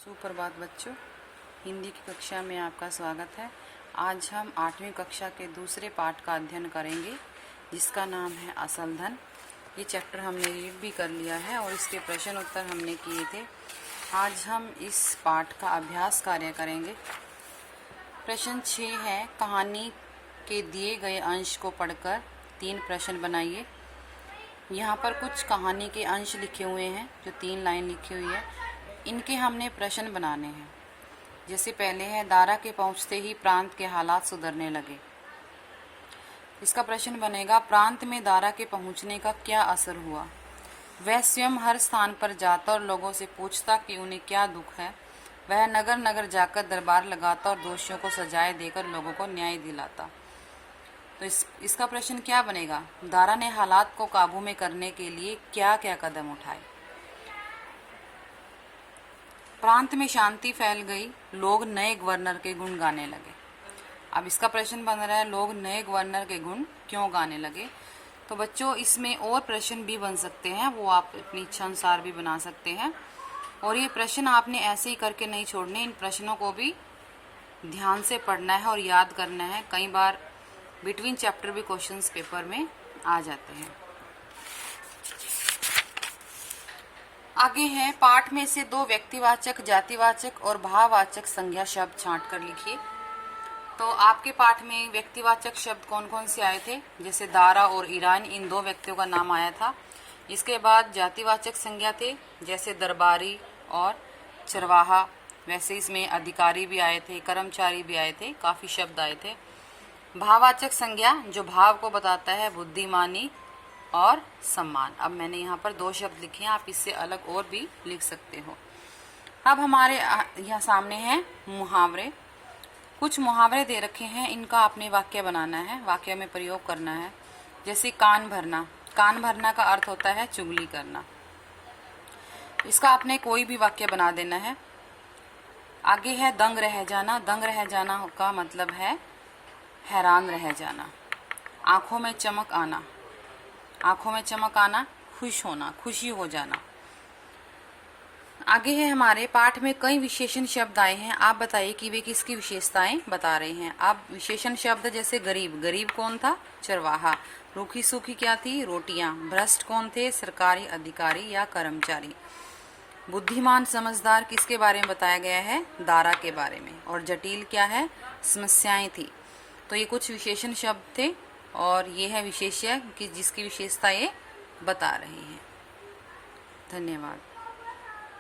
सुप्रभात बच्चों, हिंदी की कक्षा में आपका स्वागत है। आज हम 8वीं कक्षा के दूसरे पाठ का अध्ययन करेंगे जिसका नाम है असल धन। ये चैप्टर हमने रीड भी कर लिया है और इसके प्रश्न उत्तर हमने किए थे। आज हम इस पाठ का अभ्यास कार्य करेंगे। प्रश्न 6 है, कहानी के दिए गए अंश को पढ़कर 3 प्रश्न बनाइए। यहाँ पर कुछ कहानी के अंश लिखे हुए हैं जो 3 लाइन लिखी हुई है, इनके हमने प्रश्न बनाने हैं। जैसे पहले है, दारा के पहुंचते ही प्रांत के हालात सुधरने लगे। इसका प्रश्न बनेगा, प्रांत में दारा के पहुंचने का क्या असर हुआ। वह स्वयं हर स्थान पर जाता और लोगों से पूछता कि उन्हें क्या दुख है। वह नगर नगर जाकर दरबार लगाता और दोषियों को सजाएं देकर लोगों को न्याय दिलाता। तो इसका प्रश्न क्या बनेगा, दारा ने हालात को काबू में करने के लिए क्या क्या कदम उठाए। प्रांत में शांति फैल गई, लोग नए गवर्नर के गुण गाने लगे। अब इसका प्रश्न बन रहा है, लोग नए गवर्नर के गुण क्यों गाने लगे। तो बच्चों, इसमें और प्रश्न भी बन सकते हैं, वो आप अपनी इच्छा अनुसार भी बना सकते हैं। और ये प्रश्न आपने ऐसे ही करके नहीं छोड़ने, इन प्रश्नों को भी ध्यान से पढ़ना है और याद करना है। कई बार बिटवीन चैप्टर भी क्वेश्चंस पेपर में आ जाते हैं। आगे है, पाठ में से 2 व्यक्तिवाचक, जातिवाचक और भाववाचक संज्ञा शब्द छांट कर लिखिए। तो आपके पाठ में व्यक्तिवाचक शब्द कौन कौन से आए थे, जैसे दारा और ईरान, इन 2 व्यक्तियों का नाम आया था। इसके बाद जातिवाचक संज्ञा थे, जैसे दरबारी और चरवाहा। वैसे इसमें अधिकारी भी आए थे, कर्मचारी भी आए थे, काफी शब्द आए थे। भाववाचक संज्ञा जो भाव को बताता है, बुद्धिमानी और सम्मान। अब मैंने यहाँ पर 2 शब्द लिखे हैं, आप इससे अलग और भी लिख सकते हो। अब हमारे यहाँ सामने हैं मुहावरे। कुछ मुहावरे दे रखे हैं, इनका आपने वाक्य बनाना है, वाक्य में प्रयोग करना है। जैसे कान भरना, कान भरना का अर्थ होता है चुगली करना। इसका आपने कोई भी वाक्य बना देना है। आगे है दंग रह जाना, दंग रह जाना का मतलब है हैरान रह जाना। आंखों में चमक आना, आंखों में चमक आना, खुश होना, खुशी हो जाना। आगे है हमारे पाठ में कई विशेषण शब्द आए हैं, आप बताइए कि वे किसकी विशेषताएं बता रहे हैं। अब विशेषण शब्द जैसे गरीब, गरीब कौन था, चरवाहा। रूखी सूखी क्या थी, रोटियां। भ्रष्ट कौन थे, सरकारी अधिकारी या कर्मचारी। बुद्धिमान समझदार किसके बारे में बताया गया है, दारा के बारे में। और जटिल क्या है, समस्याएं थी। तो ये कुछ विशेषण शब्द थे और ये है विशेष्य कि जिसकी विशेषता ये बता रही है। धन्यवाद।